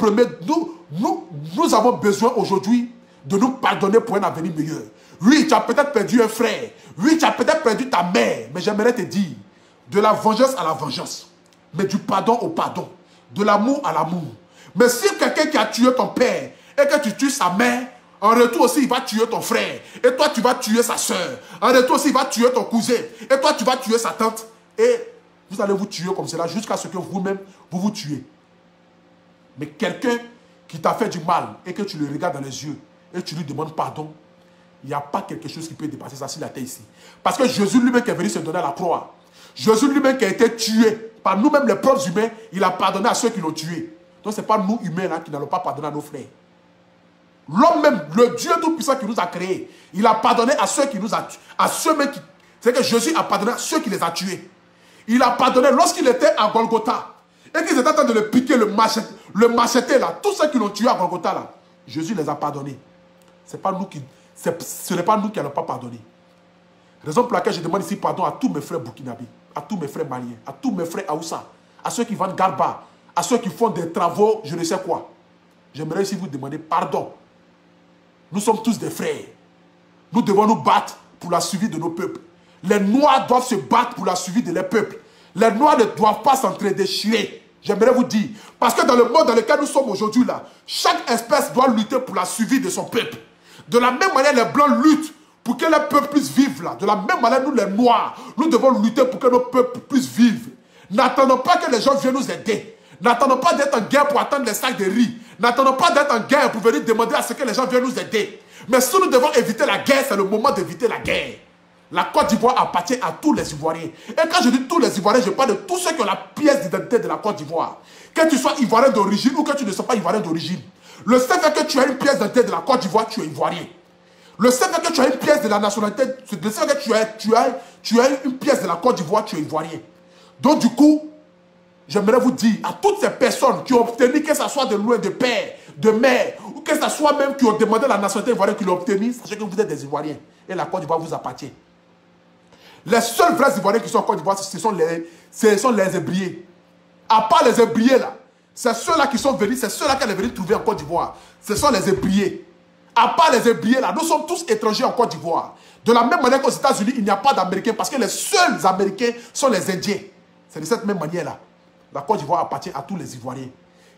besoin aujourd'hui de nous pardonner pour un avenir meilleur. Oui, tu as peut-être perdu un frère. Oui, tu as peut-être perdu ta mère. Mais j'aimerais te dire, De la vengeance à la vengeance. Mais du pardon au pardon. De l'amour à l'amour. Mais si quelqu'un qui a tué ton père et que tu tues sa mère, en retour aussi, il va tuer ton frère. Et toi, tu vas tuer sa soeur. En retour aussi, il va tuer ton cousin. Et toi, tu vas tuer sa tante. Et vous allez vous tuer comme cela jusqu'à ce que vous-même, vous vous tuez. Mais quelqu'un qui t'a fait du mal et que tu le regardes dans les yeux et tu lui demandes pardon, il n'y a pas quelque chose qui peut dépasser ça s'il était ici. Parce que Jésus lui-même qui est venu se donner à la croix, Jésus lui-même qui a été tué par nous-mêmes les propres humains, il a pardonné à ceux qui l'ont tué. Donc ce n'est pas nous humains là qui n'allons pas pardonner à nos frères. L'homme même, le Dieu tout-puissant qui nous a créés, il a pardonné à ceux qui nous a tués. À ceux même qui... C'est que Jésus a pardonné à ceux qui les a tués. Il a pardonné lorsqu'il était à Golgotha. Et qu'ils étaient en train de le piquer, le macheter là. Tous ceux qui l'ont tué à Golgotha là. Jésus les a pardonnés. Ce n'est pas nous qui n'allons pas pardonner. Raison pour laquelle je demande ici pardon à tous mes frères burkinabés, à tous mes frères maliens, à tous mes frères Aoussa, à ceux qui vendent garba, à ceux qui font des travaux, je ne sais quoi. J'aimerais ici vous demander pardon. Nous sommes tous des frères. Nous devons nous battre pour la survie de nos peuples. Les Noirs doivent se battre pour la survie de leurs peuples. Les Noirs ne doivent pas s'entre-déchirer. J'aimerais vous dire. Parce que dans le monde dans lequel nous sommes aujourd'hui là, chaque espèce doit lutter pour la survie de son peuple. De la même manière, les Blancs luttent pour que les peuples puissent vivre là. De la même manière, nous les Noirs, nous devons lutter pour que nos peuples puissent vivre. N'attendons pas que les gens viennent nous aider. N'attendons pas d'être en guerre pour attendre les sacs de riz. N'attendons pas d'être en guerre pour venir demander à ce que les gens viennent nous aider. Mais si nous devons éviter la guerre, c'est le moment d'éviter la guerre. La Côte d'Ivoire appartient à tous les Ivoiriens. Et quand je dis tous les Ivoiriens, je parle de tous ceux qui ont la pièce d'identité de la Côte d'Ivoire. Que tu sois Ivoirien d'origine ou que tu ne sois pas Ivoirien d'origine. Le seul fait que tu as une pièce d'identité de la Côte d'Ivoire, tu es Ivoirien. Le seul fait que tu as une pièce de la nationalité, le seul fait que tu as une pièce de la Côte d'Ivoire, tu es Ivoirien. Donc du coup, j'aimerais vous dire à toutes ces personnes qui ont obtenu, que ce soit de loin de père, de mère, ou que ce soit même qui ont demandé la nationalité ivoirienne, qui l'ont obtenue, sachez que vous êtes des Ivoiriens. Et la Côte d'Ivoire vous appartient. Les seuls vrais Ivoiriens qui sont en Côte d'Ivoire, ce sont les Hébriers. À part les Hébriers là, c'est ceux-là qui sont venus, c'est ceux-là qui sont venus trouver en Côte d'Ivoire. Ce sont les Hébriers. À part les Hébriers là, nous sommes tous étrangers en Côte d'Ivoire. De la même manière qu'aux États-Unis, il n'y a pas d'Américains parce que les seuls Américains sont les Indiens. C'est de cette même manière là. La Côte d'Ivoire appartient à tous les Ivoiriens.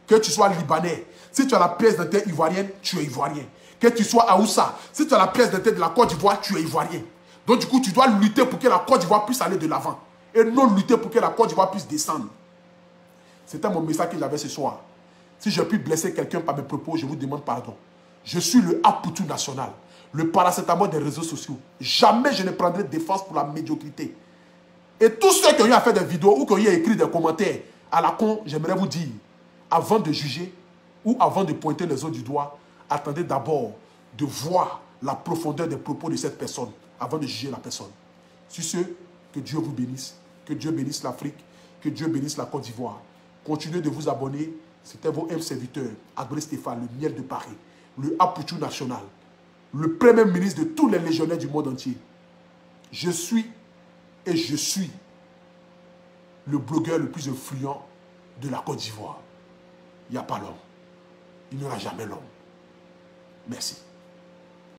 Que tu sois Libanais, si tu as la pièce d'identité ivoirienne, tu es Ivoirien. Que tu sois Aoussa, si tu as la pièce d'identité de la Côte d'Ivoire, tu es Ivoirien. Donc du coup, tu dois lutter pour que la Côte d'Ivoire puisse aller de l'avant. Et non lutter pour que la Côte d'Ivoire puisse descendre. C'était mon message que j'avais ce soir. Si je puis blesser quelqu'un par mes propos, je vous demande pardon. Je suis le Apoutou national, le paracétamol des réseaux sociaux. Jamais je ne prendrai défense pour la médiocrité. Et tous ceux qui ont eu à faire des vidéos ou qui ont eu à écrire des commentaires à la con, j'aimerais vous dire, avant de juger ou avant de pointer les autres du doigt, attendez d'abord de voir la profondeur des propos de cette personne avant de juger la personne. Sur ce, que Dieu vous bénisse, que Dieu bénisse l'Afrique, que Dieu bénisse la Côte d'Ivoire. Continuez de vous abonner. C'était vos serviteurs, Adré Stéphane, le miel de Paris, le Apoutou national, le premier ministre de tous les légionnaires du monde entier. Je suis le blogueur le plus influent de la Côte d'Ivoire. Il n'y a pas l'homme. Il n'y aura jamais l'homme. Merci.